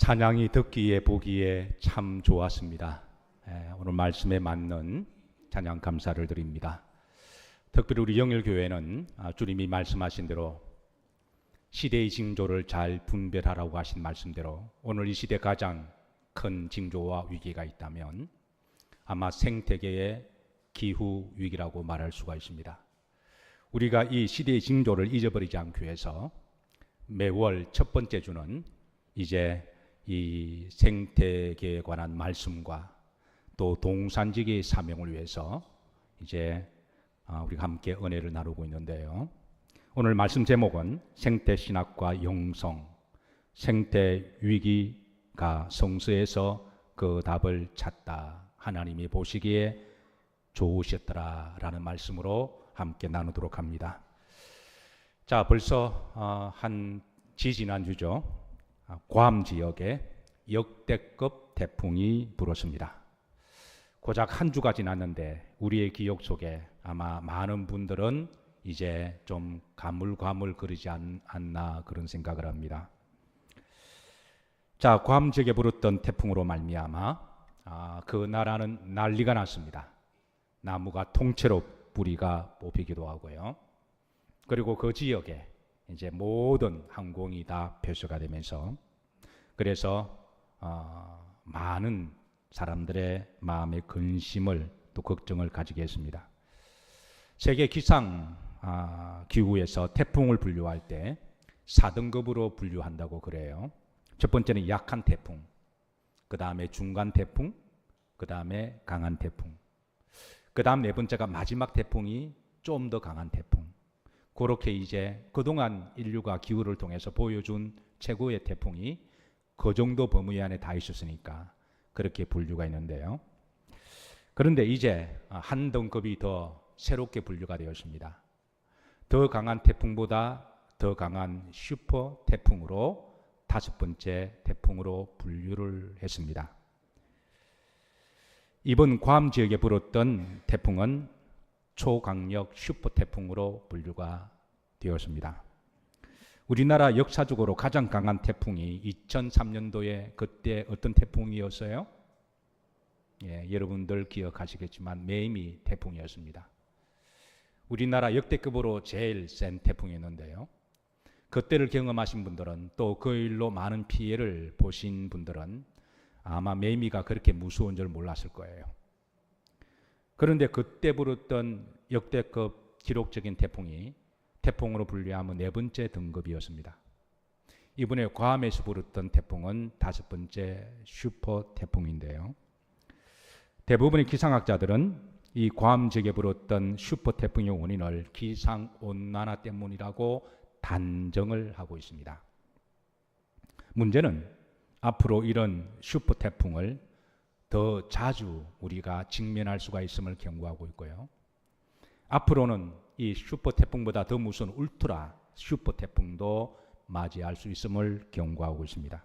찬양이 듣기에 보기에 참 좋았습니다. 오늘 말씀에 맞는 찬양 감사를 드립니다. 특별히 우리 영일교회는 주님이 말씀하신 대로 시대의 징조를 잘 분별하라고 하신 말씀대로 오늘 이 시대 가장 큰 징조와 위기가 있다면 아마 생태계의 기후 위기라고 말할 수가 있습니다. 우리가 이 시대의 징조를 잊어버리지 않기 위해서 매월 첫 번째 주는 이제 이 생태계에 관한 말씀과 또 동산지기의 사명을 위해서 이제 우리가 함께 은혜를 나누고 있는데요. 오늘 말씀 제목은 생태신학과 영성, 생태위기가 성서에서 그 답을 찾다. 하나님이 보시기에 좋으셨더라 라는 말씀으로 함께 나누도록 합니다. 자, 벌써 한 지지난주죠. 괌 지역에 역대급 태풍이 불었습니다. 고작 한 주가 지났는데 우리의 기억 속에 아마 많은 분들은 이제 좀 가물가물거리지 않나 그런 생각을 합니다. 자, 괌 지역에 불었던 태풍으로 말미암아 그 나라는 난리가 났습니다. 나무가 통째로 뿌리가 뽑히기도 하고요. 그리고 그 지역에 이제 모든 항공이 다 폐쇄가 되면서 그래서 많은 사람들의 마음의 근심을 또 걱정을 가지게 했습니다. 세계 기상 기구에서 태풍을 분류할 때 4등급으로 분류한다고 그래요. 첫 번째는 약한 태풍, 그 다음에 중간 태풍, 그 다음에 강한 태풍, 그 다음 네 번째가 마지막 태풍이 좀 더 강한 태풍. 그렇게 이제 그동안 인류가 기후를 통해서 보여준 최고의 태풍이 그 정도 범위 안에 다 있었으니까 그렇게 분류가 있는데요. 그런데 이제 한 등급이 더 새롭게 분류가 되었습니다. 더 강한 태풍보다 더 강한 슈퍼 태풍으로 5번째 태풍으로 분류를 했습니다. 이번 괌 지역에 불었던 태풍은 초강력 슈퍼 태풍으로 분류가 되었습니다. 우리나라 역사적으로 가장 강한 태풍이 2003년도에 그때 어떤 태풍이었어요? 여러분들 기억하시겠지만 매미 태풍이었습니다. 우리나라 역대급으로 제일 센 태풍이었는데요. 그때를 경험하신 분들은 또 그 일로 많은 피해를 보신 분들은 아마 매미가 그렇게 무서운 줄 몰랐을 거예요. 그런데 그때 불었던 역대급 기록적인 태풍이 태풍으로 분류하면 4번째 등급이었습니다. 이번에 괌에서 불었던 태풍은 5번째 슈퍼 태풍인데요. 대부분의 기상학자들은 이 괌 지역에 불었던 슈퍼 태풍의 원인을 기상온난화 때문이라고 단정을 하고 있습니다. 문제는 앞으로 이런 슈퍼 태풍을 더 자주 우리가 직면할 수가 있음을 경고하고 있고요. 앞으로는 이 슈퍼 태풍보다 더 무서운 울트라 슈퍼 태풍도 맞이할 수 있음을 경고하고 있습니다.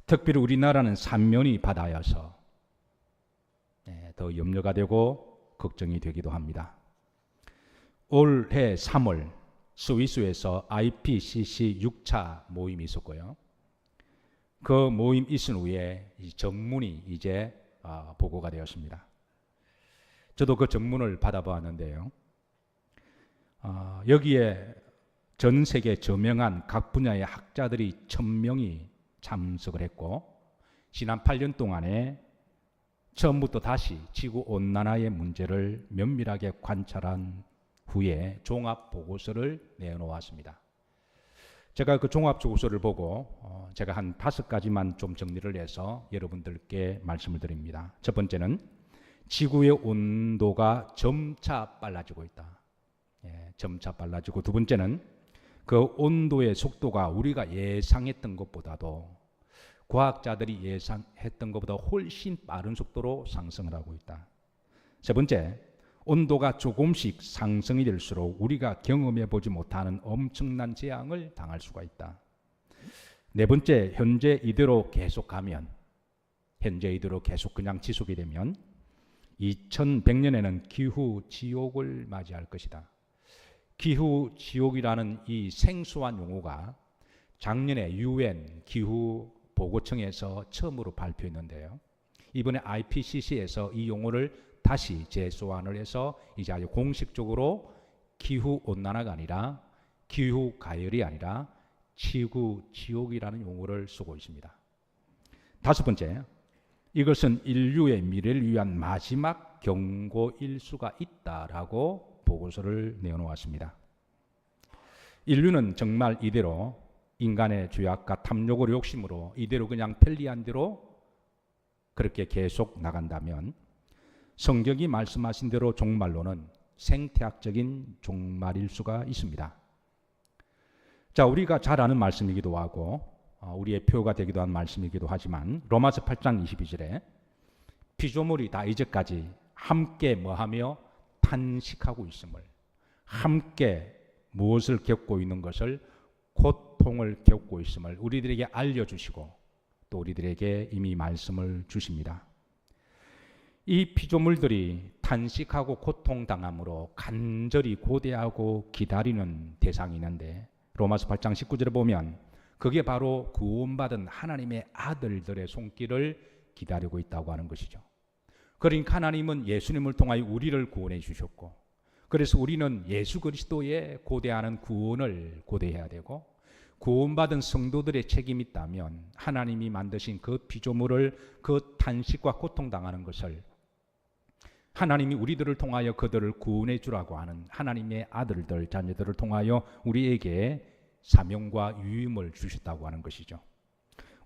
특별히 우리나라는 삼면이 바다여서 더 염려가 되고 걱정이 되기도 합니다. 올해 3월 스위스에서 IPCC 6차 모임이 있었고요. 그 모임 있은 후에 이 전문이 이제 보고가 되었습니다. 저도 그 전문을 받아보았는데요. 여기에 전 세계 저명한 각 분야의 학자들이 1000명이 참석을 했고 지난 8년 동안에 처음부터 다시 지구온난화의 문제를 면밀하게 관찰한 후에 종합보고서를 내놓았습니다. 제가 그 종합보고서를 보고 제가 한 5가지만 좀 정리를 해서 여러분들께 말씀을 드립니다. 첫 번째는 지구의 온도가 점차 빨라지고 있다. 점차 빨라지고 두 번째는 그 온도의 속도가 우리가 예상했던 것보다도 과학자들이 예상했던 것보다 훨씬 빠른 속도로 상승을 하고 있다. 세 번째, 온도가 조금씩 상승이 될수록 우리가 경험해 보지 못하는 엄청난 재앙을 당할 수가 있다. 네 번째, 현재 이대로 계속 그냥 지속이 되면 2100년에는 기후 지옥을 맞이할 것이다. 기후 지옥이라는 이 생소한 용어가 작년에 UN 기후 보고청에서 처음으로 발표했는데요. 이번에 IPCC에서 이 용어를 다시 재소환을 해서 이제 아주 공식적으로 기후온난화가 아니라 기후가열이 아니라 지구지옥이라는 용어를 쓰고 있습니다. 다섯 번째, 이것은 인류의 미래를 위한 마지막 경고일 수가 있다라고 보고서를 내놓았습니다. 인류는 정말 이대로 인간의 죄악과 탐욕으로 욕심으로 이대로 그냥 편리한 대로 그렇게 계속 나간다면 성경이 말씀하신 대로 종말로는 생태학적인 종말일 수가 있습니다. 자, 우리가 잘 아는 말씀이기도 하고 우리의 표가 되기도 한 말씀이기도 하지만 로마서 8장 22절에 피조물이 다 이제까지 함께 뭐하며 탄식하고 있음을, 함께 무엇을 겪고 있는 것을, 고통을 겪고 있음을 우리들에게 알려주시고 또 우리들에게 이미 말씀을 주십니다. 이 피조물들이 탄식하고 고통당함으로 간절히 고대하고 기다리는 대상이 있는데 로마서 8장 19절에 보면 그게 바로 구원받은 하나님의 아들들의 손길을 기다리고 있다고 하는 것이죠. 그러니까 하나님은 예수님을 통하여 우리를 구원해 주셨고, 그래서 우리는 예수 그리스도의 고대하는 구원을 고대해야 되고, 구원받은 성도들의 책임이 있다면 하나님이 만드신 그 피조물을 그 탄식과 고통당하는 것을 하나님이 우리들을 통하여 그들을 구원해 주라고 하는 하나님의 아들들, 자녀들을 통하여 우리에게 사명과 유임을 주셨다고 하는 것이죠.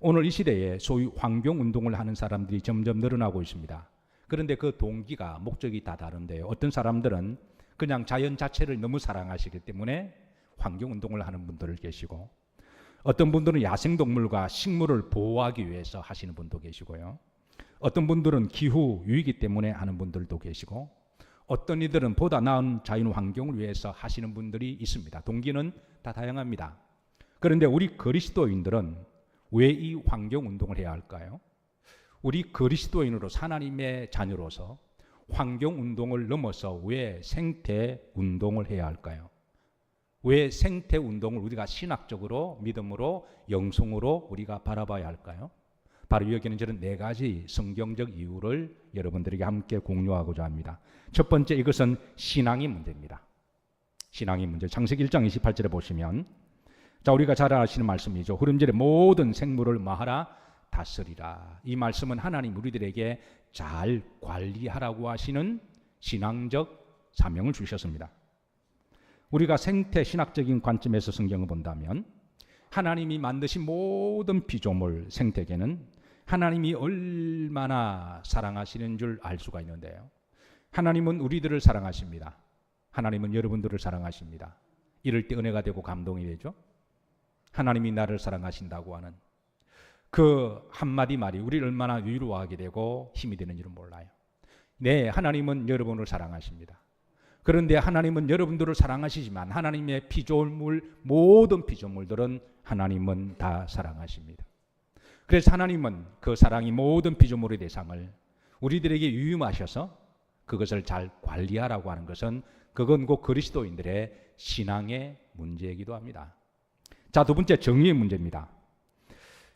오늘 이 시대에 소위 환경운동을 하는 사람들이 점점 늘어나고 있습니다. 그런데 그 동기가, 목적이 다 다른데요. 어떤 사람들은 그냥 자연 자체를 너무 사랑하시기 때문에 환경운동을 하는 분들 계시고, 어떤 분들은 야생동물과 식물을 보호하기 위해서 하시는 분도 계시고요. 어떤 분들은 기후 위기 때문에 하는 분들도 계시고, 어떤 이들은 보다 나은 자연 환경을 위해서 하시는 분들이 있습니다. 동기는 다 다양합니다. 그런데 우리 그리스도인들은 왜 이 환경운동을 해야 할까요? 우리 그리스도인으로서 하나님의 자녀로서 환경운동을 넘어서 왜 생태운동을 해야 할까요? 왜 생태운동을 우리가 신학적으로, 믿음으로, 영성으로 우리가 바라봐야 할까요? 바로 여기는 저는 네 가지 성경적 이유를 여러분들에게 함께 공유하고자 합니다. 첫 번째, 이것은 신앙의 문제입니다. 신앙의 문제. 창세기 1장 28절에 보시면, 자, 우리가 잘 아시는 말씀이죠. 흐름절에 모든 생물을 뭐하라? 다스리라. 이 말씀은 하나님 우리들에게 잘 관리하라고 하시는 신앙적 사명을 주셨습니다. 우리가 생태 신학적인 관점에서 성경을 본다면 하나님이 만드신 모든 피조물, 생태계는 하나님이 얼마나 사랑하시는 줄 알 수가 있는데요. 하나님은 우리들을 사랑하십니다. 하나님은 여러분들을 사랑하십니다. 이럴 때 은혜가 되고 감동이 되죠. 하나님이 나를 사랑하신다고 하는 그 한마디 말이 우리를 얼마나 위로하게 되고 힘이 되는지를 몰라요. 네, 하나님은 여러분을 사랑하십니다. 그런데 하나님은 여러분들을 사랑하시지만 하나님의 피조물, 모든 피조물들은 하나님은 다 사랑하십니다. 그래서 하나님은 그 사랑이 모든 피조물의 대상을 우리들에게 유임하셔서 그것을 잘 관리하라고 하는 것은 그건 곧 그리스도인들의 신앙의 문제이기도 합니다. 자, 두 번째, 정의의 문제입니다.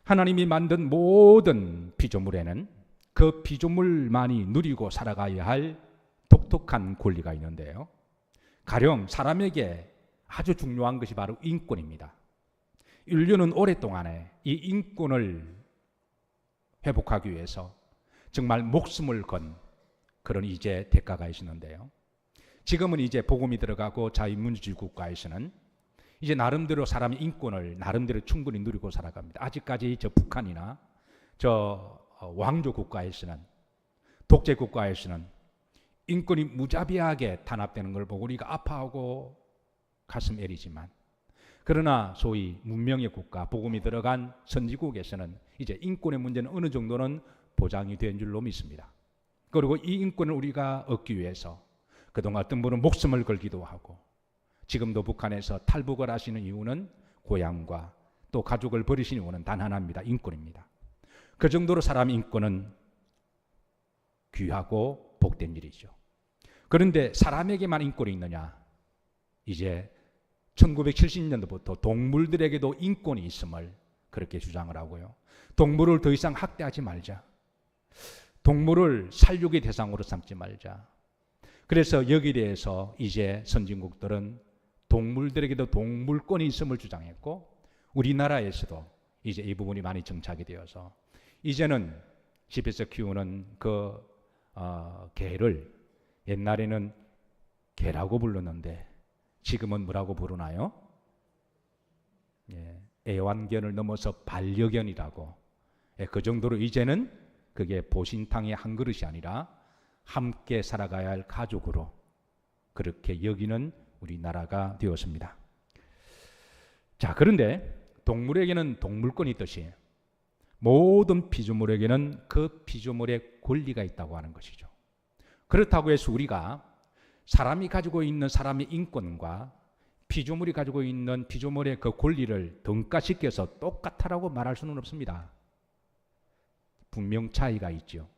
하나님이 만든 모든 피조물에는 그 피조물만이 누리고 살아가야 할 독특한 권리가 있는데요. 가령 사람에게 아주 중요한 것이 바로 인권입니다. 인류는 오랫동안에 이 인권을 회복하기 위해서 정말 목숨을 건 그런 이제 대가가 있었는데요. 지금은 이제 복음이 들어가고 자유민주주의 국가에서는 이제 나름대로 사람의 인권을 나름대로 충분히 누리고 살아갑니다. 아직까지 저 북한이나 저 왕조 국가에서는, 독재 국가에서는 인권이 무자비하게 탄압되는 걸 보고 우리가 아파하고 가슴 애리지만, 그러나 소위 문명의 국가, 복음이 들어간 선지국에서는 이제 인권의 문제는 어느 정도는 보장이 된 줄로 믿습니다. 그리고 이 인권을 우리가 얻기 위해서 그동안 어떤 분은 목숨을 걸기도 하고, 지금도 북한에서 탈북을 하시는 이유는 고향과 또 가족을 버리시는 이유는 단 하나입니다. 인권입니다. 그 정도로 사람의 인권은 귀하고 복된 일이죠. 그런데 사람에게만 인권이 있느냐? 이제 1970년도부터 동물들에게도 인권이 있음을 그렇게 주장을 하고요. 동물을 더 이상 학대하지 말자. 동물을 살육의 대상으로 삼지 말자. 그래서 여기에 대해서 이제 선진국들은 동물들에게도 동물권이 있음을 주장했고, 우리나라에서도 이제 이 부분이 많이 정착이 되어서 이제는 집에서 키우는 개를 옛날에는 개라고 불렀는데 지금은 뭐라고 부르나요? 애완견을 넘어서 반려견이라고. 그 정도로 이제는 그게 보신탕의 한 그릇이 아니라 함께 살아가야 할 가족으로 그렇게 여기는 우리나라가 되었습니다. 자, 그런데 동물에게는 동물권이 있듯이 모든 피조물에게는 그 피조물의 권리가 있다고 하는 것이죠. 그렇다고 해서 우리가 사람이 가지고 있는 사람의 인권과 피조물이 가지고 있는 피조물의 그 권리를 등가시켜서 똑같다라고 말할 수는 없습니다. 분명 차이가 있죠.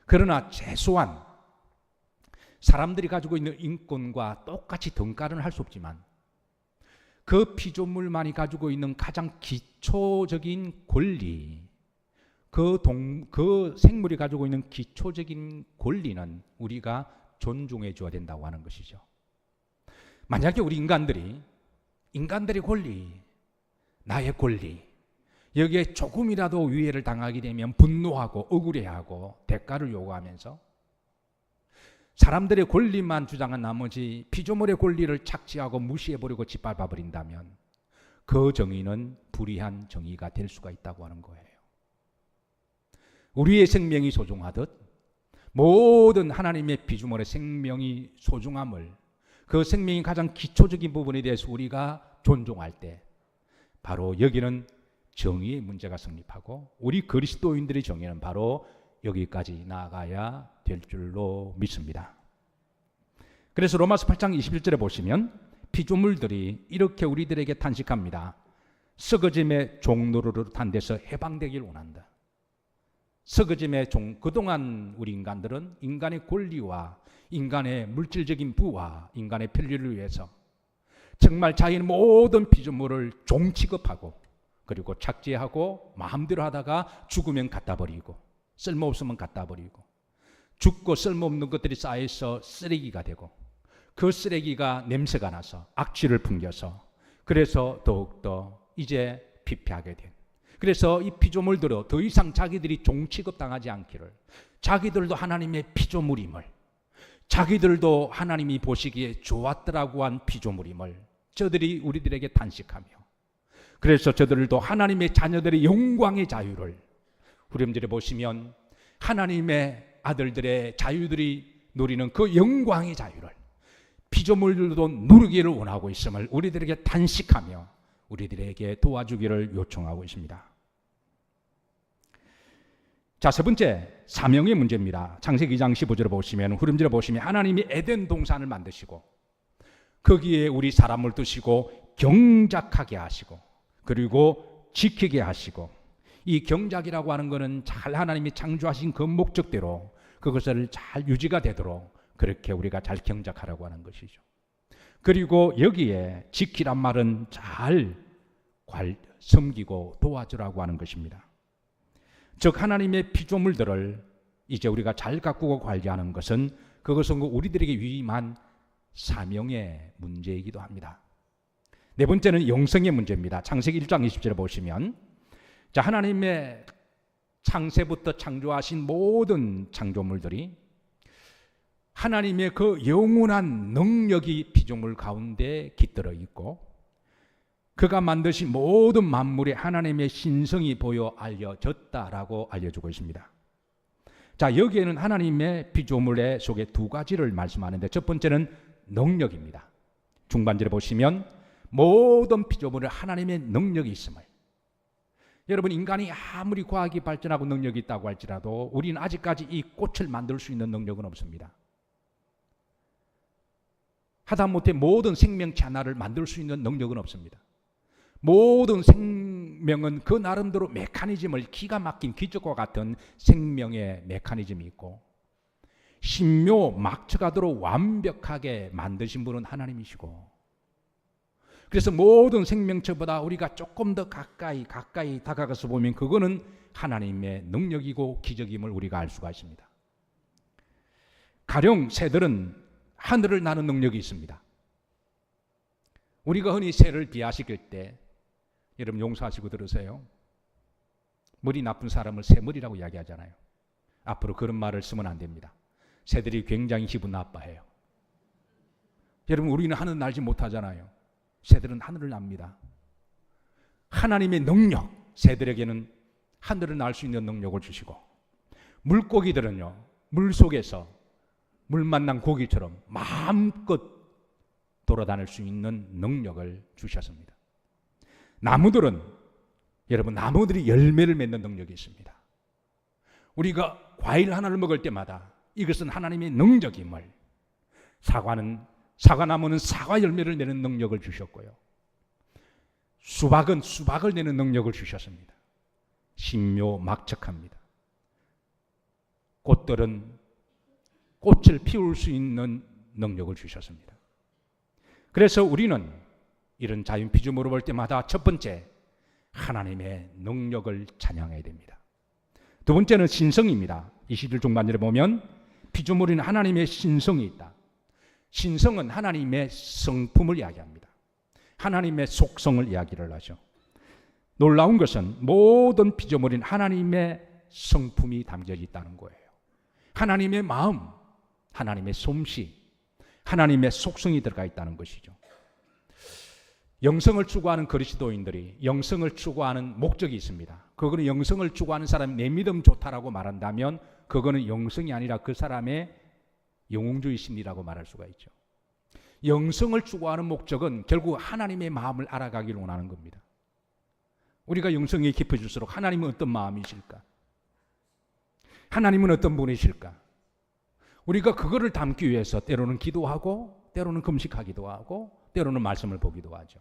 그러나 최소한 사람들이 가지고 있는 인권과 똑같이 등가는 할 수 없지만 그 피조물만이 가지고 있는 가장 기초적인 권리, 그 생물이 가지고 있는 기초적인 권리는 우리가 존중해 줘야 된다고 하는 것이죠. 만약에 우리 인간들의 권리, 나의 권리, 여기에 조금이라도 위해를 당하게 되면 분노하고 억울해하고 대가를 요구하면서 사람들의 권리만 주장한 나머지 피조물의 권리를 착취하고 무시해버리고 짓밟아버린다면 그 정의는 불의한 정의가 될 수가 있다고 하는 거예요. 우리의 생명이 소중하듯 모든 하나님의 피조물의 생명이 소중함을, 그 생명이 가장 기초적인 부분에 대해서 우리가 존중할 때 바로 여기는 정의의 문제가 성립하고 우리 그리스도인들의 정의는 바로 여기까지 나아가야 될 줄로 믿습니다. 그래서 로마서 8장 21절에 보시면 피조물들이 이렇게 우리들에게 탄식합니다. 썩어짐의 종노릇한 데서 해방되길 원한다. 썩어짐의 종, 그동안 우리 인간들은 인간의 권리와 인간의 물질적인 부와 인간의 편리를 위해서 정말 자기는 모든 피조물을 종 취급하고 그리고 착취하고 마음대로 하다가 죽으면 갖다 버리고 쓸모없으면 갖다 버리고 죽고 쓸모없는 것들이 쌓여서 쓰레기가 되고 그 쓰레기가 냄새가 나서 악취를 풍겨서 그래서 더욱더 이제 피폐하게 된, 그래서 이 피조물들은 더 이상 자기들이 종 취급당하지 않기를, 자기들도 하나님의 피조물임을, 자기들도 하나님이 보시기에 좋았더라고 한 피조물임을 저들이 우리들에게 탄식하며, 그래서 저들도 하나님의 자녀들의 영광의 자유를, 후렴절에 보시면 하나님의 아들들의 자유들이 누리는 그 영광의 자유를 피조물들도 누리기를 원하고 있음을 우리들에게 탄식하며 우리들에게 도와주기를 요청하고 있습니다. 자, 세 번째, 사명의 문제입니다. 창세기 2장 15절을 보시면, 후렴절에 보시면 하나님이 에덴 동산을 만드시고 거기에 우리 사람을 두시고 경작하게 하시고 그리고 지키게 하시고, 이 경작이라고 하는 것은 잘 하나님이 창조하신 그 목적대로 그것을 잘 유지가 되도록 그렇게 우리가 잘 경작하라고 하는 것이죠. 그리고 여기에 지키란 말은 잘 섬기고 도와주라고 하는 것입니다. 즉 하나님의 피조물들을 이제 우리가 잘 가꾸고 관리하는 것은 그것은 우리들에게 위임한 사명의 문제이기도 합니다. 네 번째는 영성의 문제입니다. 창세기 1장 20절에 보시면, 자, 하나님의 창세부터 창조하신 모든 창조물들이 하나님의 그 영원한 능력이 피조물 가운데 깃들어 있고 그가 만드신 모든 만물에 하나님의 신성이 보여 알려졌다라고 알려주고 있습니다. 자, 여기에는 하나님의 피조물의 속에 두 가지를 말씀하는데, 첫 번째는 능력입니다. 중반절에 보시면 모든 피조물에 하나님의 능력이 있음을, 여러분, 인간이 아무리 과학이 발전하고 능력이 있다고 할지라도 우리는 아직까지 이 꽃을 만들 수 있는 능력은 없습니다. 하다못해 모든 생명체 하나를 만들 수 있는 능력은 없습니다. 모든 생명은 그 나름대로 메커니즘을, 기가 막힌 기적과 같은 생명의 메커니즘이 있고 신묘 막처가도록 완벽하게 만드신 분은 하나님이시고, 그래서 모든 생명체보다 우리가 조금 더 가까이 다가가서 보면 그거는 하나님의 능력이고 기적임을 우리가 알 수가 있습니다. 가령 새들은 하늘을 나는 능력이 있습니다. 우리가 흔히 새를 비하시킬 때, 여러분 용서하시고 들으세요. 머리 나쁜 사람을 새머리라고 이야기하잖아요. 앞으로 그런 말을 쓰면 안 됩니다. 새들이 굉장히 기분 나빠해요. 여러분 우리는 하늘 날지 못하잖아요. 새들은 하늘을 납니다. 하나님의 능력, 새들에게는 하늘을 날 수 있는 능력을 주시고, 물고기들은요, 물속에서 물 만난 고기처럼 마음껏 돌아다닐 수 있는 능력을 주셨습니다. 나무들은, 여러분 나무들이 열매를 맺는 능력이 있습니다. 우리가 과일 하나를 먹을 때마다 이것은 하나님의 능력임을, 사과나무는 사과 열매를 내는 능력을 주셨고요, 수박은 수박을 내는 능력을 주셨습니다. 신묘막측합니다. 꽃들은 꽃을 피울 수 있는 능력을 주셨습니다. 그래서 우리는 이런 자연 피조물을 볼 때마다 첫 번째, 하나님의 능력을 찬양해야 됩니다. 두 번째는 신성입니다. 21절 중반절에 보면 피조물에는 하나님의 신성이 있다. 신성은 하나님의 성품을 이야기합니다. 하나님의 속성을 이야기를 하죠. 놀라운 것은 모든 피조물인 하나님의 성품이 담겨 있다는 거예요. 하나님의 마음, 하나님의 솜씨, 하나님의 속성이 들어가 있다는 것이죠. 영성을 추구하는 그리스도인들이 영성을 추구하는 목적이 있습니다. 그거는 영성을 추구하는 사람이 내 믿음 좋다라고 말한다면 그거는 영성이 아니라 그 사람의 영웅주의 심리라고 말할 수가 있죠. 영성을 추구하는 목적은 결국 하나님의 마음을 알아가기를 원하는 겁니다. 우리가 영성이 깊어질수록 하나님은 어떤 마음이실까? 하나님은 어떤 분이실까? 우리가 그거를 담기 위해서 때로는 기도하고, 때로는 금식하기도 하고, 때로는 말씀을 보기도 하죠.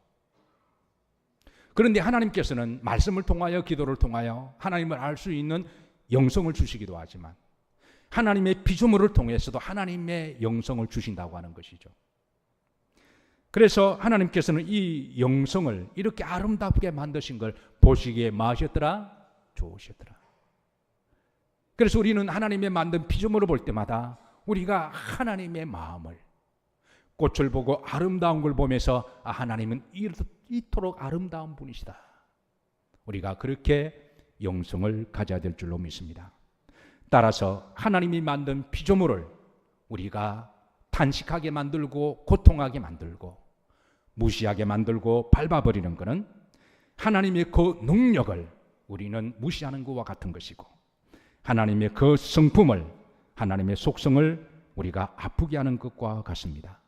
그런데 하나님께서는 말씀을 통하여, 기도를 통하여 하나님을 알 수 있는 영성을 주시기도 하지만 하나님의 피조물을 통해서도 하나님의 영성을 주신다고 하는 것이죠. 그래서 하나님께서는 이 영성을 이렇게 아름답게 만드신 걸 보시기에 마하셨더라, 좋으셨더라. 그래서 우리는 하나님의 만든 피조물을 볼 때마다 우리가 하나님의 마음을, 꽃을 보고 아름다운 걸 보면서 하나님은 이토록 아름다운 분이시다, 우리가 그렇게 영성을 가져야 될 줄로 믿습니다. 따라서 하나님이 만든 피조물을 우리가 탄식하게 만들고 고통하게 만들고 무시하게 만들고 밟아버리는 것은 하나님의 그 능력을 우리는 무시하는 것과 같은 것이고, 하나님의 그 성품을, 하나님의 속성을 우리가 아프게 하는 것과 같습니다.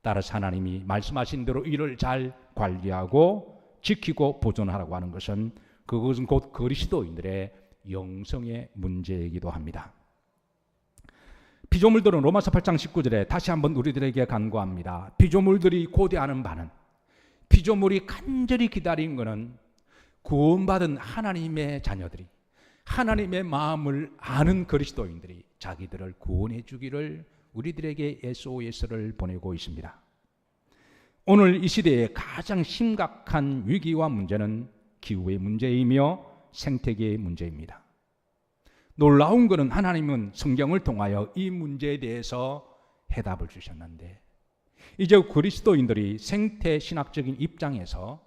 따라서 하나님이 말씀하신 대로 이를 잘 관리하고 지키고 보존하라고 하는 것은, 그것은 곧 그리스도인들의 영성의 문제이기도 합니다. 피조물들은 로마서 8장 19절에 다시 한번 우리들에게 간구합니다. 피조물들이 고대하는 바는, 피조물이 간절히 기다린 것은 구원받은 하나님의 자녀들이, 하나님의 마음을 아는 그리스도인들이 자기들을 구원해 주기를 우리들에게 SOS를 보내고 있습니다. 오늘 이 시대의 가장 심각한 위기와 문제는 기후의 문제이며 생태계의 문제입니다. 놀라운 것은 하나님은 성경을 통하여 이 문제에 대해서 해답을 주셨는데, 이제 그리스도인들이 생태 신학적인 입장에서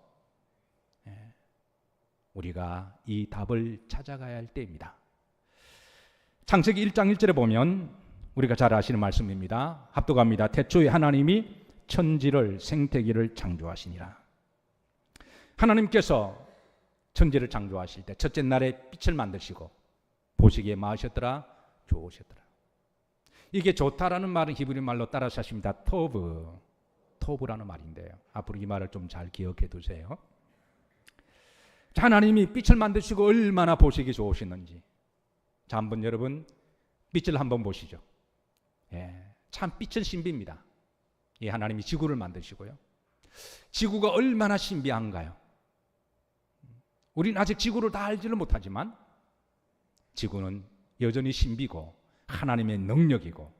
우리가 이 답을 찾아가야 할 때입니다. 창세기 1장 1절에 보면 우리가 잘 아시는 말씀입니다. 합독합니다. 태초에 하나님이 천지를, 생태계를 창조하시니라. 하나님께서 천지를 창조하실 때 첫째 날에 빛을 만드시고 보시기에 마하셨더라, 좋으셨더라. 이게 좋다라는 말은 히브리 말로 따라서 하십니다. 토브라는 말인데요, 앞으로 이 말을 좀 잘 기억해 두세요. 하나님이 빛을 만드시고 얼마나 보시기 좋으셨는지. 자, 한번 여러분 빛을 한번 보시죠. 참 빛은 신비입니다. 하나님이 지구를 만드시고요, 지구가 얼마나 신비한가요? 우리는 아직 지구를 다 알지를 못하지만 지구는 여전히 신비고 하나님의 능력이고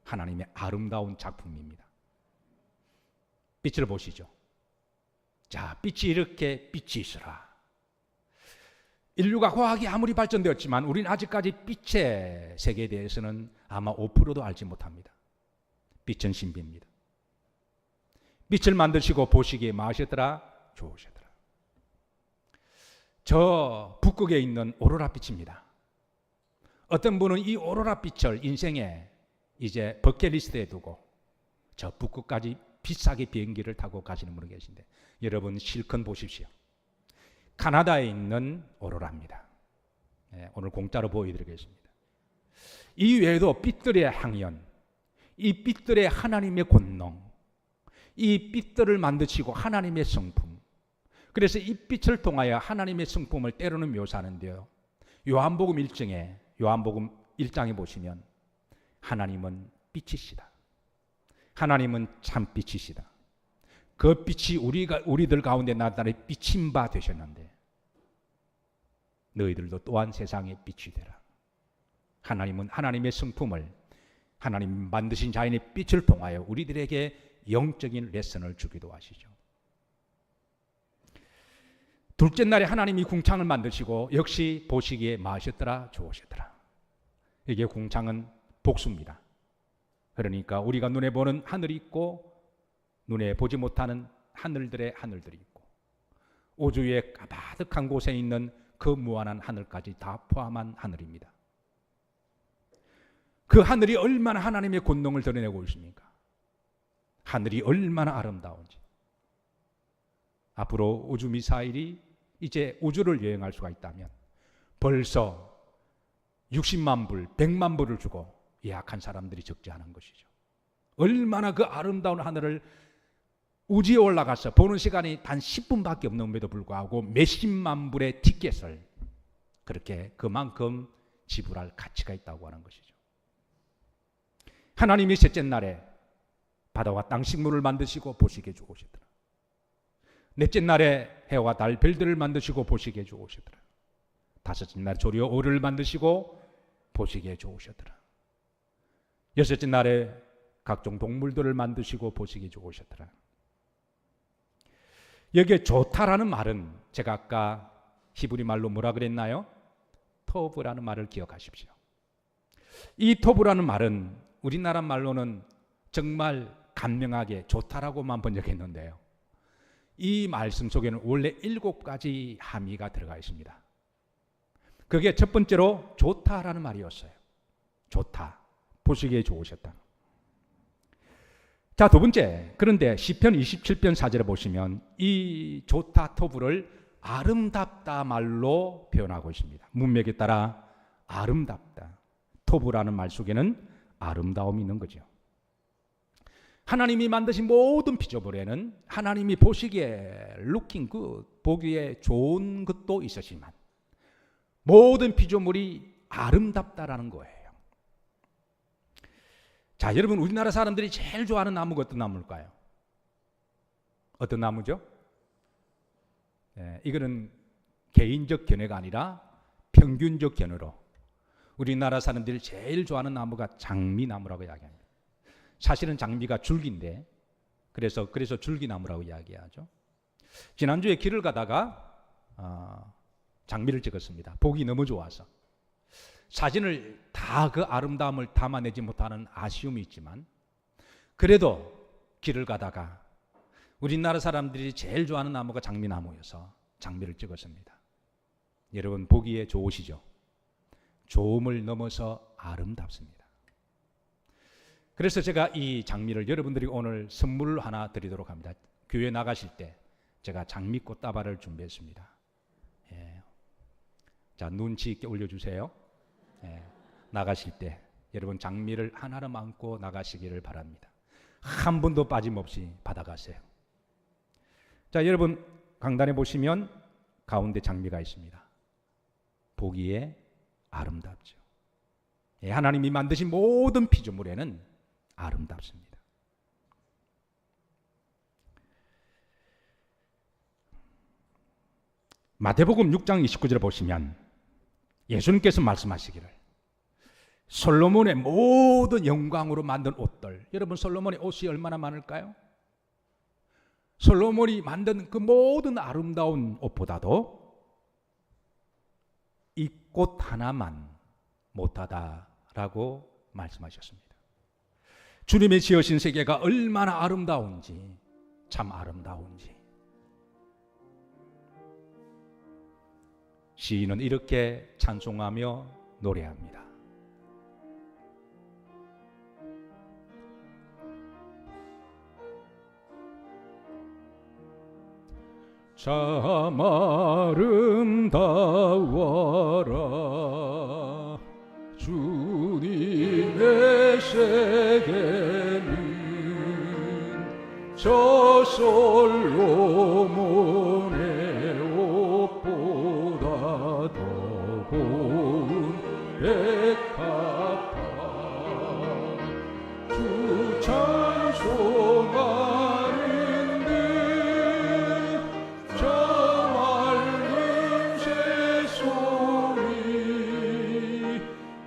하나님의 아름다운 작품입니다. 빛을 보시죠. 자, 빛이 이렇게 빛이 있으라. 인류가 과학이 아무리 발전되었지만 우리는 아직까지 빛의 세계에 대해서는 아마 5%도 알지 못합니다. 빛은 신비입니다. 빛을 만드시고 보시기에 마하셨더라, 좋으셨더라. 저 북극에 있는 오로라 빛입니다. 어떤 분은 이 오로라 빛을 인생에 이제 버킷리스트에 두고 저 북극까지 비싸게 비행기를 타고 가시는 분이 계신데, 여러분 실컷 보십시오. 카나다에 있는 오로라입니다. 오늘 공짜로 보여드리겠습니다. 이 외에도 빛들의 향연, 이 빛들의 하나님의 권능, 이 빛들을 만드시고 하나님의 성품, 그래서 이 빛을 통하여 하나님의 성품을 때로는 묘사하는데요, 요한복음 1장에 보시면 하나님은 빛이시다. 하나님은 참 빛이시다. 그 빛이 우리들 가운데 나타내 비친 바 되셨는데 너희들도 또한 세상의 빛이 되라. 하나님은 하나님의 성품을, 하나님 만드신 자연의 빛을 통하여 우리들에게 영적인 레슨을 주기도 하시죠. 둘째 날에 하나님이 궁창을 만드시고 역시 보시기에 마하셨더라, 좋으셨더라. 이게 궁창은 복수입니다. 그러니까 우리가 눈에 보는 하늘이 있고 눈에 보지 못하는 하늘들의 하늘들이 있고 우주의 가득한 곳에 있는 그 무한한 하늘까지 다 포함한 하늘입니다. 그 하늘이 얼마나 하나님의 권능을 드러내고 있습니까? 하늘이 얼마나 아름다운지. 앞으로 우주 미사일이 이제 우주를 여행할 수가 있다면 벌써 60만 불, 100만 불을 주고 예약한 사람들이 적지 않은 것이죠. 얼마나 그 아름다운 하늘을 우주에 올라가서 보는 시간이 단 10분밖에 없는데도 불구하고 몇십만 불의 티켓을 그렇게 그만큼 지불할 가치가 있다고 하는 것이죠. 하나님이 셋째 날에 바다와 땅 식물을 만드시고 보시기에 좋으시더라. 넷째 날에 해와 달 별들을 만드시고 보시기에 좋으시더라. 다섯째 날에 조리와 오를 만드시고 보시기에 좋으셨더라. 여섯째 날에 각종 동물들을 만드시고 보시기에 좋으셨더라. 여기에 좋다라는 말은 제가 아까 히브리 말로 뭐라 그랬나요? 토브라는 말을 기억하십시오. 이 토브라는 말은 우리나라 말로는 정말 간명하게 좋다라고만 번역했는데요, 이 말씀 속에는 원래 7가지 함의가 들어가 있습니다. 그게 첫 번째로 좋다라는 말이었어요. 좋다, 보시기에 좋으셨다. 자, 두 번째, 그런데 시편 27편 4절에 보시면 이 좋다 토브를 아름답다 말로 표현하고 있습니다. 문맥에 따라 아름답다, 토브라는 말 속에는 아름다움이 있는 거죠. 하나님이 만드신 모든 피조물에는 하나님이 보시기에 looking good, 보기에 좋은 것도 있으시지만 모든 피조물이 아름답다라는 거예요. 자, 여러분 우리나라 사람들이 제일 좋아하는 나무가 어떤 나무일까요? 어떤 나무죠? 이거는 개인적 견해가 아니라 평균적 견해로 우리나라 사람들이 제일 좋아하는 나무가 장미나무라고 이야기합니다. 사실은 장미가 줄기인데 그래서 줄기나무라고 이야기하죠. 지난주에 길을 가다가 장미를 찍었습니다. 보기 너무 좋아서. 사진을 다 그 아름다움을 담아내지 못하는 아쉬움이 있지만 그래도 길을 가다가 우리나라 사람들이 제일 좋아하는 나무가 장미나무여서 장미를 찍었습니다. 여러분 보기에 좋으시죠? 좋음을 넘어서 아름답습니다. 그래서 제가 이 장미를 여러분들이 오늘 선물로 하나 드리도록 합니다. 교회 나가실 때 제가 장미 꽃다발을 준비했습니다. 자, 눈치 있게 올려주세요. 나가실 때 여러분 장미를 하나로 안고 나가시기를 바랍니다. 한 분도 빠짐없이 받아가세요. 자, 여러분 강단에 보시면 가운데 장미가 있습니다. 보기에 아름답죠. 하나님이 만드신 모든 피조물에는 아름답습니다. 마태복음 6장 29절에 보시면 예수님께서 말씀하시기를 솔로몬의 모든 영광으로 만든 옷들, 여러분 솔로몬의 옷이 얼마나 많을까요? 솔로몬이 만든 그 모든 아름다운 옷보다도 이 꽃 하나만 못하다라고 말씀하셨습니다. 주님이 지으신 세계가 얼마나 아름다운지, 참 아름다운지. 시인은 이렇게 찬송하며 노래합니다. 참 아름다워라 주님의 세계는 저 솔로몬의 옷보다 더 고운 백합화 주 찬송하는 듯 저 맑은 새소리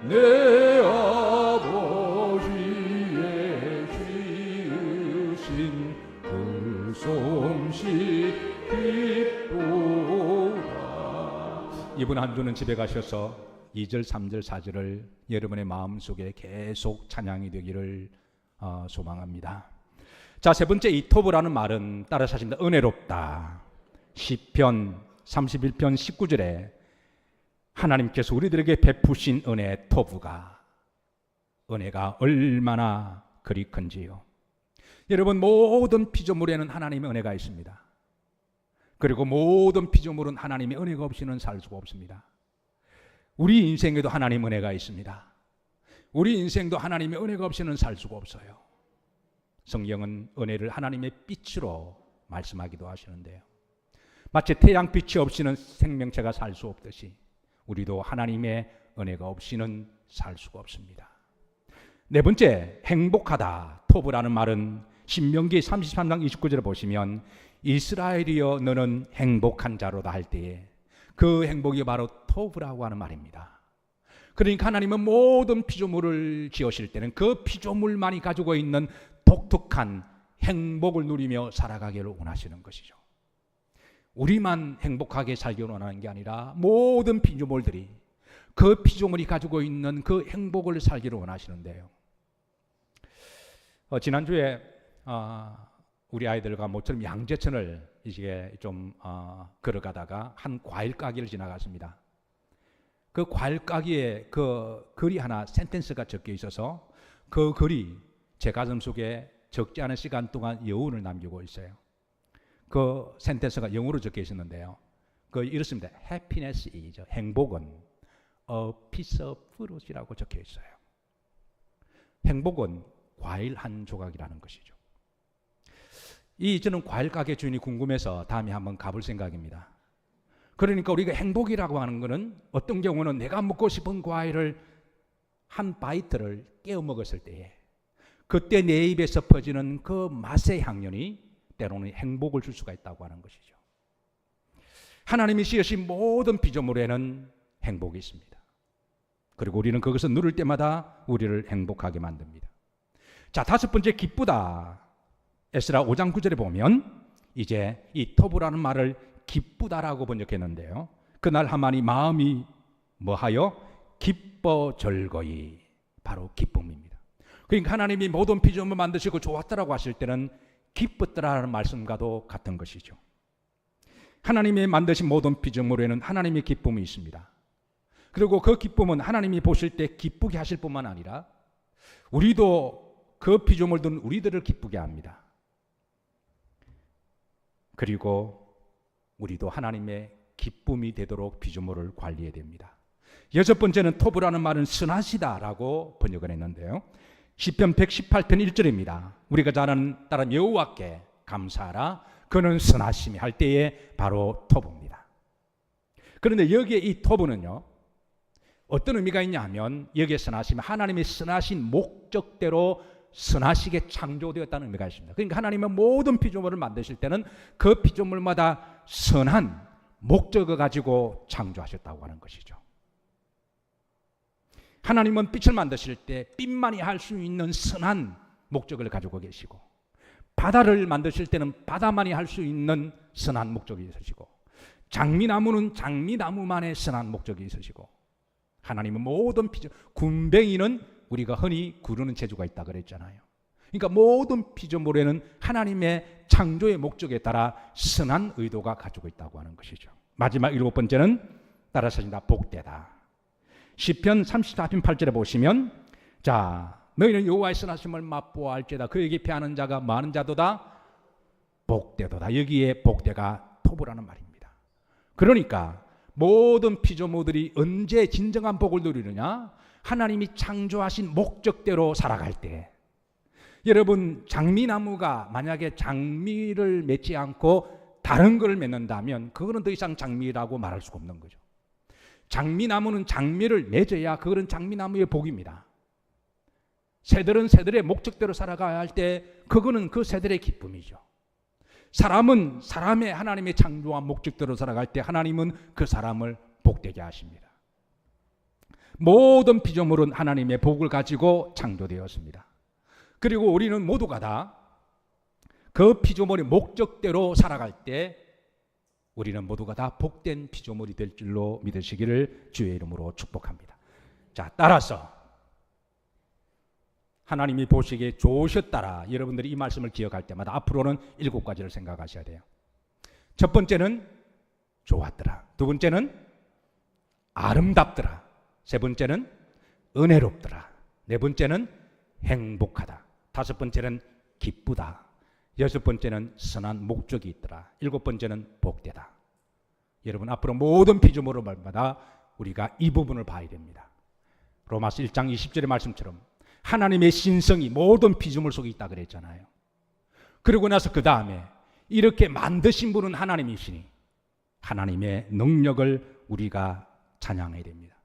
내 아버지의 지으신 그 솜씨 기쁘다. 이분 한 주는 집에 가셔서 2절, 3절, 4절을 여러분의 마음속에 계속 찬양이 되기를 소망합니다. 자, 세 번째, 이 토브라는 말은 따라서 하십니다. 은혜롭다. 시편 31편 19절에 하나님께서 우리들에게 베푸신 은혜 토브가, 은혜가 얼마나 그리 큰지요. 여러분, 모든 피조물에는 하나님의 은혜가 있습니다. 그리고 모든 피조물은 하나님의 은혜가 없이는 살 수가 없습니다. 우리 인생에도 하나님 은혜가 있습니다. 우리 인생도 하나님의 은혜가 없이는 살 수가 없어요. 성경은 은혜를 하나님의 빛으로 말씀하기도 하시는데요. 마치 태양빛이 없이는 생명체가 살 수 없듯이 우리도 하나님의 은혜가 없이는 살 수가 없습니다. 네 번째, 행복하다. 토브라는 말은 신명기 33장 29절에 보시면 이스라엘이여 너는 행복한 자로다 할 때에 그 행복이 바로 토브라고 하는 말입니다. 그러니까 하나님은 모든 피조물을 지으실 때는 그 피조물만이 가지고 있는 독특한 행복을 누리며 살아가기를 원하시는 것이죠. 우리만 행복하게 살기를 원하는 게 아니라 모든 피조물들이 그 피조물이 가지고 있는 그 행복을 살기를 원하시는데요. 지난주에 우리 아이들과 모처럼 양재천을 이제 좀 걸어가다가 한 과일 가게를 지나갔습니다. 그 과일 가게에 그 글이 하나, 센텐스가 적혀 있어서 그 글이 제 가슴 속에 적지 않은 시간 동안 여운을 남기고 있어요. 그 센텐스가 영어로 적혀 있었는데요. 그 이렇습니다. Happiness is, 행복은 a piece of fruit이라고 적혀 있어요. 행복은 과일 한 조각이라는 것이죠. 저는 과일 가게 주인이 궁금해서 다음에 한번 가볼 생각입니다. 그러니까 우리가 행복이라고 하는 것은 어떤 경우는 내가 먹고 싶은 과일을 한 바이트를 깨어 먹었을 때에 그때 내 입에서 퍼지는 그 맛의 향연이 때로는 행복을 줄 수가 있다고 하는 것이죠. 하나님이 지으신 모든 피조물에는 행복이 있습니다. 그리고 우리는 그것을 누릴 때마다 우리를 행복하게 만듭니다. 자, 다섯 번째, 기쁘다. 에스라 5장 9절에 보면 이제 이 토브라는 말을 기쁘다라고 번역했는데요. 그날 하만이 마음이 뭐하여? 기뻐 절거이. 바로 기쁨입니다. 그러니까 하나님이 모든 피조물 만드시고 좋았다라고 하실 때는 기뻤더라는 말씀과도 같은 것이죠. 하나님이 만드신 모든 피조물에는 하나님의 기쁨이 있습니다. 그리고 그 기쁨은 하나님이 보실 때 기쁘게 하실 뿐만 아니라 우리도 그 피조물들은 우리들을 기쁘게 합니다. 그리고 우리도 하나님의 기쁨이 되도록 피조물을 관리해야 됩니다. 여섯 번째는 토브라는 말은 선하시다라고 번역을 했는데요. 시편 118편 1절입니다. 우리가 잘 아는 따라 여호와께 감사하라. 그는 선하심이 할 때에 바로 토브입니다. 그런데 여기에 이 토브는요, 어떤 의미가 있냐 하면 여기에 선하심, 하나님의 선하신 목적대로 선하시게 창조되었다는 의미가 있습니다. 그러니까 하나님은 모든 피조물을 만드실 때는 그 피조물마다 선한 목적을 가지고 창조하셨다고 하는 것이죠. 하나님은 빛을 만드실 때 빛만이 할 수 있는 선한 목적을 가지고 계시고 바다를 만드실 때는 바다만이 할 수 있는 선한 목적이 있으시고, 장미나무는 장미나무만의 선한 목적이 있으시고, 하나님은 모든 군뱅이는 우리가 흔히 구르는 재주가 있다 그랬잖아요. 그러니까 모든 피조물에는 하나님의 창조의 목적에 따라 선한 의도가 가지고 있다고 하는 것이죠. 마지막 7번째는 따라서 하신다. 복되다. 시편 34편 8절에 보시면, 자, 너희는 여호와의 선하심을 맛보아할지다. 그에게 피하는 자가 많은 자도다. 복되도다. 여기에 복되가 토부라는 말입니다. 그러니까 모든 피조물들이 언제 진정한 복을 누리느냐? 하나님이 창조하신 목적대로 살아갈 때. 여러분, 장미나무가 만약에 장미를 맺지 않고 다른 걸 맺는다면 그거는 더 이상 장미라고 말할 수가 없는 거죠. 장미나무는 장미를 맺어야 그거는 장미나무의 복입니다. 새들은 새들의 목적대로 살아가야 할 때 그거는 그 새들의 기쁨이죠. 사람은 사람의 하나님의 창조한 목적대로 살아갈 때 하나님은 그 사람을 복되게 하십니다. 모든 피조물은 하나님의 복을 가지고 창조되었습니다. 그리고 우리는 모두가 다 그 피조물의 목적대로 살아갈 때 우리는 모두가 다 복된 피조물이 될 줄로 믿으시기를 주의 이름으로 축복합니다. 자, 따라서 하나님이 보시기에 좋으셨다라. 여러분들이 이 말씀을 기억할 때마다 앞으로는 7가지를 생각하셔야 돼요. 첫 번째는 좋았더라. 두 번째는 아름답더라. 세 번째는 은혜롭더라. 네 번째는 행복하다. 다섯 번째는 기쁘다. 여섯 번째는 선한 목적이 있더라. 7번째는 복되다. 여러분, 앞으로 모든 피조물마다 우리가 이 부분을 봐야 됩니다. 로마서 1장 20절의 말씀처럼 하나님의 신성이 모든 피조물 속에 있다 그랬잖아요. 그러고 나서 그 다음에 이렇게 만드신 분은 하나님이시니 하나님의 능력을 우리가 찬양해야 됩니다.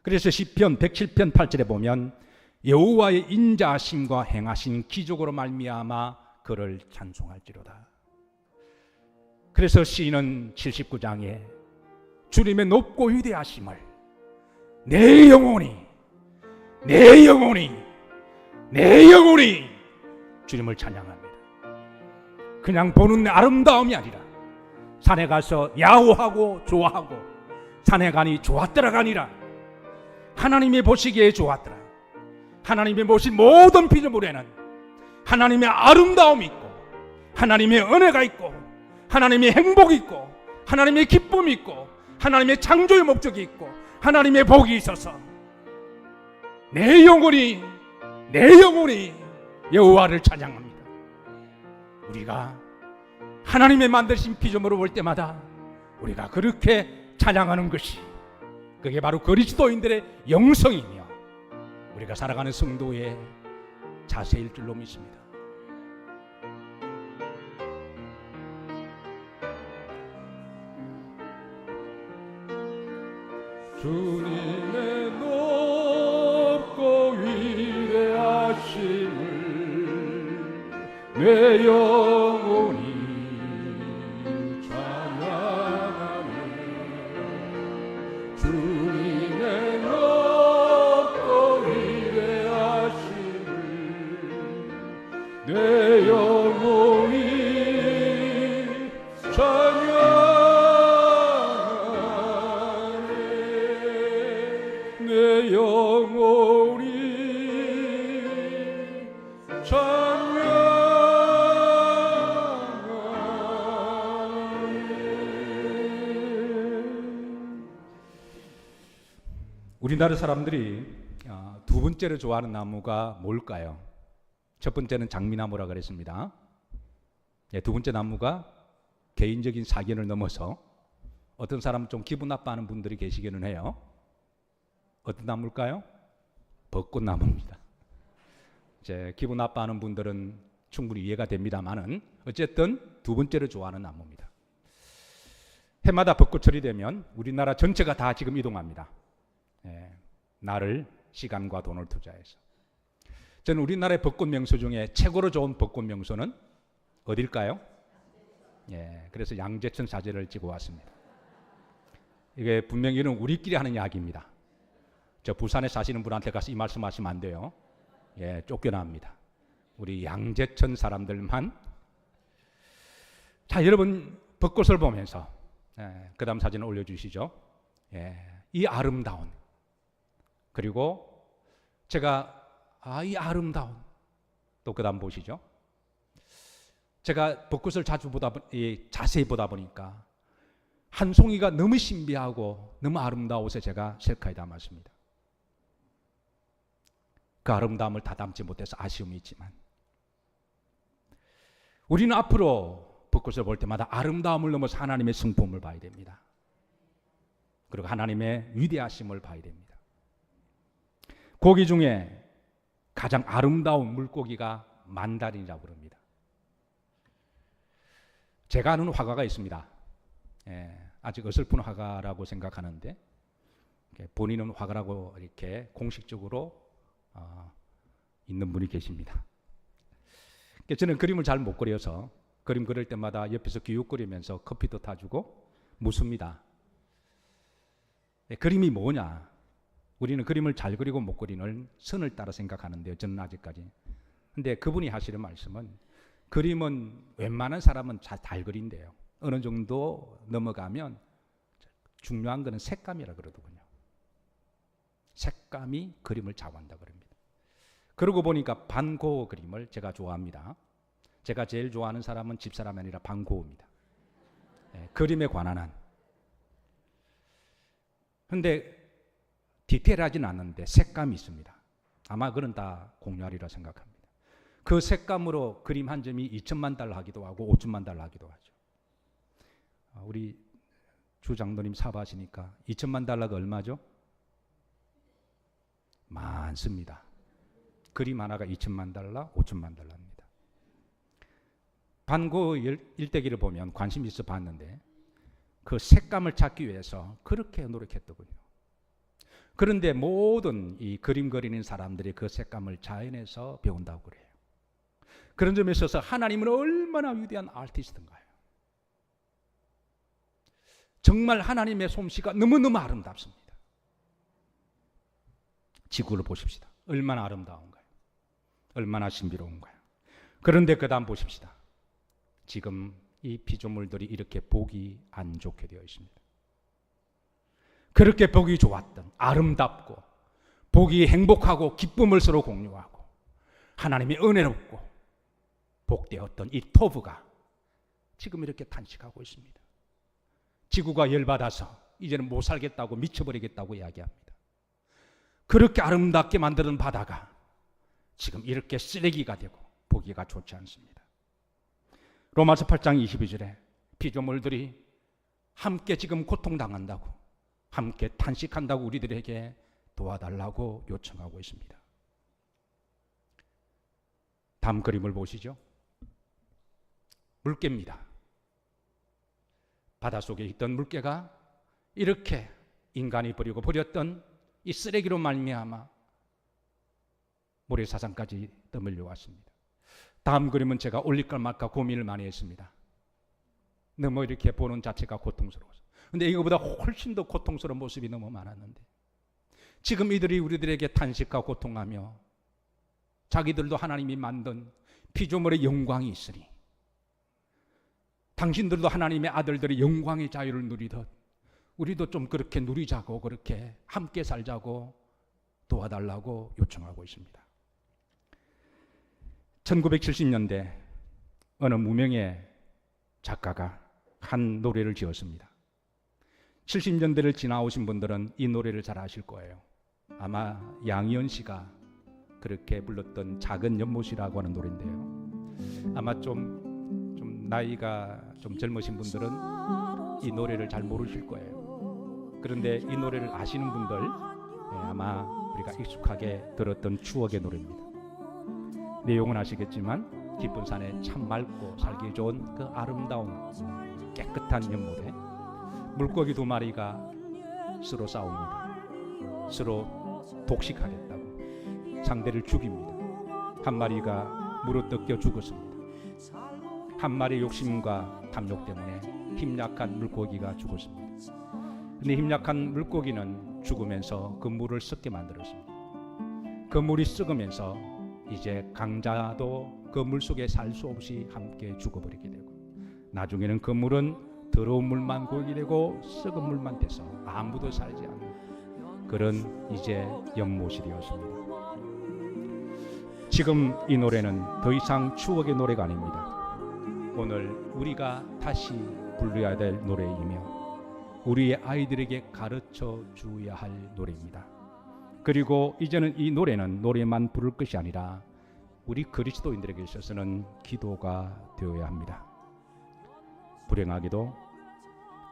그래서 시편 107편 8절에 보면 여호와의 인자하심과 행하신 기적으로 말미암아 그를 찬송할지로다. 그래서 시인은 79장에 주님의 높고 위대하심을 내 영혼이 주님을 찬양합니다. 그냥 보는 아름다움이 아니라 산에 가서 야호하고 좋아하고 산에 가니 좋았더라가 아니라 하나님이 보시기에 좋았더라. 하나님이 보신 모든 피조물에는 하나님의 아름다움이 있고 하나님의 은혜가 있고 하나님의 행복이 있고 하나님의 기쁨이 있고 하나님의 창조의 목적이 있고 하나님의 복이 있어서 내 영혼이 여호와를 찬양합니다. 우리가 하나님의 만드신 피조물을 볼 때마다 우리가 그렇게 찬양하는 것이 그게 바로 그리스도인들의 영성이며 우리가 살아가는 성도의 자세일 줄로 믿습니다. 주님의 높고 위대하심을 내 영혼이 찬양하네. 주님의 높고 위대하심을 내 영혼이 내 영혼이 우리나라 사람들이 두 번째로 좋아하는 나무가 뭘까요? 첫 번째는 장미나무라 그랬습니다. 두 번째 나무가 개인적인 사견을 넘어서 어떤 사람은 좀 기분 나빠하는 분들이 계시기는 해요. 어떤 나무일까요? 벚꽃나무입니다. 이제 기분 나빠하는 분들은 충분히 이해가 됩니다만은 어쨌든 두 번째로 좋아하는 나무입니다. 해마다 벚꽃철이 되면 우리나라 전체가 다 지금 이동합니다. 나를 시간과 돈을 투자해서. 저는 우리나라의 벚꽃 명소 중에 최고로 좋은 벚꽃 명소는 어딜까요? 그래서 양재천 사제를 찍어 왔습니다. 이게 분명히 우리끼리 하는 이야기입니다. 저 부산에 사시는 분한테 가서 이 말씀하시면 안 돼요. 쫓겨납니다. 우리 양재천 사람들만 자, 여러분 벚꽃을 보면서 그 다음 사진을 올려주시죠. 이 아름다운, 그리고 제가 이 아름다운, 또 그 다음 보시죠. 제가 벚꽃을 자세히 보다 보니까 한 송이가 너무 신비하고 너무 아름다워서 제가 셀카에 담았습니다. 그 아름다움을 다 담지 못해서 아쉬움이 있지만, 우리는 앞으로 벚꽃을 볼 때마다 아름다움을 넘어서 하나님의 성품을 봐야 됩니다. 그리고 하나님의 위대하심을 봐야 됩니다. 고기 중에 가장 아름다운 물고기가 만다린이라고 부릅니다. 제가 아는 화가가 있습니다. 아직 어설픈 화가라고 생각하는데 본인은 화가라고 이렇게 공식적으로 있는 분이 계십니다. 저는 그림을 잘 못 그려서 그림 그릴 때마다 옆에서 기웃거리면서 커피도 타주고 묻습니다. 그림이 뭐냐? 우리는 그림을 잘 그리고 못 그리는 선을 따라 생각하는데요, 저는 아직까지. 근데 그분이 하시는 말씀은 그림은 웬만한 사람은 잘 그린대요. 어느 정도 넘어가면 중요한 거는 색감이라 그러더군요. 색감이 그림을 좌우한다 그럽니다. 그러고 보니까 반 고흐 그림을 제가 좋아합니다. 제가 제일 좋아하는 사람은 집사람이 아니라 반 고흐입니다. 그림에 관한 한. 근데 디테일하지는 않는데 색감이 있습니다. 아마 그건 다 공유하리라 생각합니다. 그 색감으로 그림 한 점이 2천만 달러 하기도 하고 5천만 달러 하기도 하죠. 우리 주 장로님 사바시니까 2천만 달러가 얼마죠? 많습니다. 그림 하나가 2천만 달러, 5천만 달러입니다. 반 고흐 일대기를 보면 관심 있어 봤는데 그 색감을 찾기 위해서 그렇게 노력했더군요. 그런데 모든 이 그림 그리는 사람들이 그 색감을 자연에서 배운다고 그래요. 그런 점에 있어서 하나님은 얼마나 위대한 아티스트인가요? 정말 하나님의 솜씨가 너무너무 아름답습니다. 지구를 보십시다. 얼마나 아름다운가요? 얼마나 신비로운가요? 그런데 그 다음 보십시다. 지금 이 피조물들이 이렇게 보기 안 좋게 되어 있습니다. 그렇게 보기 좋았던, 아름답고 보기 행복하고 기쁨을 서로 공유하고 하나님이 은혜롭고 복되었던 이 토브가 지금 이렇게 탄식하고 있습니다. 지구가 열받아서 이제는 못 살겠다고 미쳐버리겠다고 이야기합니다. 그렇게 아름답게 만드는 바다가 지금 이렇게 쓰레기가 되고 보기가 좋지 않습니다. 로마서 8장 22절에 피조물들이 함께 지금 고통당한다고, 함께 탄식한다고 우리들에게 도와달라고 요청하고 있습니다. 다음 그림을 보시죠. 물개입니다. 바닷속에 있던 물개가 이렇게 인간이 버리고 버렸던 이 쓰레기로 말미암아 모래사장까지 떠밀려 왔습니다. 다음 그림은 제가 올릴까 말까 고민을 많이 했습니다. 너무 이렇게 보는 자체가 고통스러워서. 근데 이거보다 훨씬 더 고통스러운 모습이 너무 많았는데 지금 이들이 우리들에게 탄식하고 고통하며 자기들도 하나님이 만든 피조물의 영광이 있으니 당신들도 하나님의 아들들의 영광의 자유를 누리듯 우리도 좀 그렇게 누리자고, 그렇게 함께 살자고 도와달라고 요청하고 있습니다. 1970년대 어느 무명의 작가가 한 노래를 지었습니다. 70년대를 지나오신 분들은 이 노래를 잘 아실 거예요. 아마 양희은 씨가 그렇게 불렀던 작은 연못이라고 하는 노래인데요. 아마 좀 나이가 좀 젊으신 분들은 이 노래를 잘 모르실 거예요. 그런데 이 노래를 아시는 분들 아마 우리가 익숙하게 들었던 추억의 노래입니다. 내용은 아시겠지만 깊은 산에 참 맑고 살기 좋은 그 아름다운 깨끗한 연못에 물고기 두 마리가 서로 싸웁니다. 서로 독식하겠다고 상대를 죽입니다. 한 마리가 물어뜯겨 죽었습니다. 한 마리의 욕심과 탐욕 때문에 힘약한 물고기가 죽었습니다. 근데 힘약한 물고기는 죽으면서 그 물을 썩게 만들었습니다. 그 물이 썩으면서 이제 강자도 그 물속에 살 수 없이 함께 죽어버리게 되고 나중에는 그 물은 더러운 물만 고이게 되고 썩은 물만 돼서 아무도 살지 않는 그런 이제 연못이 되었습니다. 지금 이 노래는 더 이상 추억의 노래가 아닙니다. 오늘 우리가 다시 불러야 될 노래이며 우리의 아이들에게 가르쳐 주어야 할 노래입니다. 그리고 이제는 이 노래는 노래만 부를 것이 아니라 우리 그리스도인들에게 있어서는 기도가 되어야 합니다. 불행하게도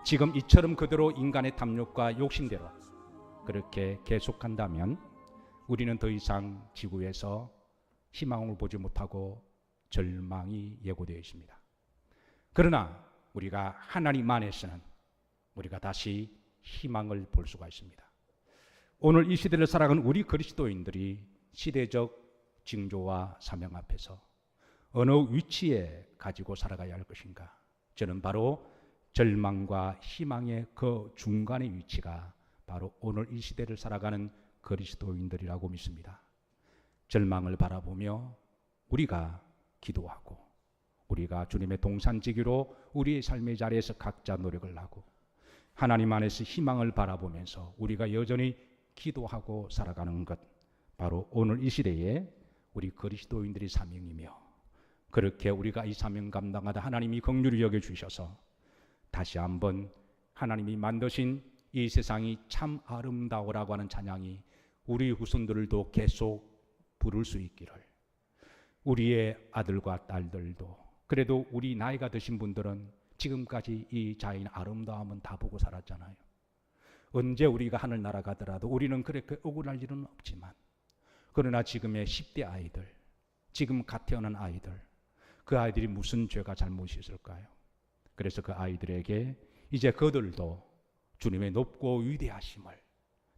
지금 이처럼 그대로 인간의 탐욕과 욕심대로 그렇게 계속한다면 우리는 더 이상 지구에서 희망을 보지 못하고 절망이 예고되어 있습니다. 그러나 우리가 하나님 안에서는 우리가 다시 희망을 볼 수가 있습니다. 오늘 이 시대를 살아가는 우리 그리스도인들이 시대적 징조와 사명 앞에서 어느 위치에 가지고 살아가야 할 것인가? 저는 바로 절망과 희망의 그 중간의 위치가 바로 오늘 이 시대를 살아가는 그리스도인들이라고 믿습니다. 절망을 바라보며 우리가 기도하고 우리가 주님의 동산지기로 우리의 삶의 자리에서 각자 노력을 하고 하나님 안에서 희망을 바라보면서 우리가 여전히 기도하고 살아가는 것, 바로 오늘 이 시대에 우리 그리스도인들의 사명이며, 그렇게 우리가 이 사명 감당하다 하나님이 긍휼히 여겨주셔서 다시 한번 하나님이 만드신 이 세상이 참 아름다워라고 하는 찬양이 우리 후손들도 계속 부를 수 있기를, 우리의 아들과 딸들도, 그래도 우리 나이가 드신 분들은 지금까지 이 자연의 아름다움은 다 보고 살았잖아요. 언제 우리가 하늘 날아가더라도 우리는 그렇게 억울할 일은 없지만, 그러나 지금의 10대 아이들, 지금 갓 태어난 아이들, 그 아이들이 무슨 죄가 잘못이 있을까요? 그래서 그 아이들에게 이제 그들도 주님의 높고 위대하심을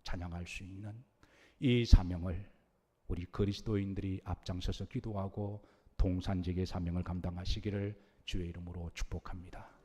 찬양할 수 있는 이 사명을 우리 그리스도인들이 앞장서서 기도하고 동산직의 사명을 감당하시기를 주의 이름으로 축복합니다.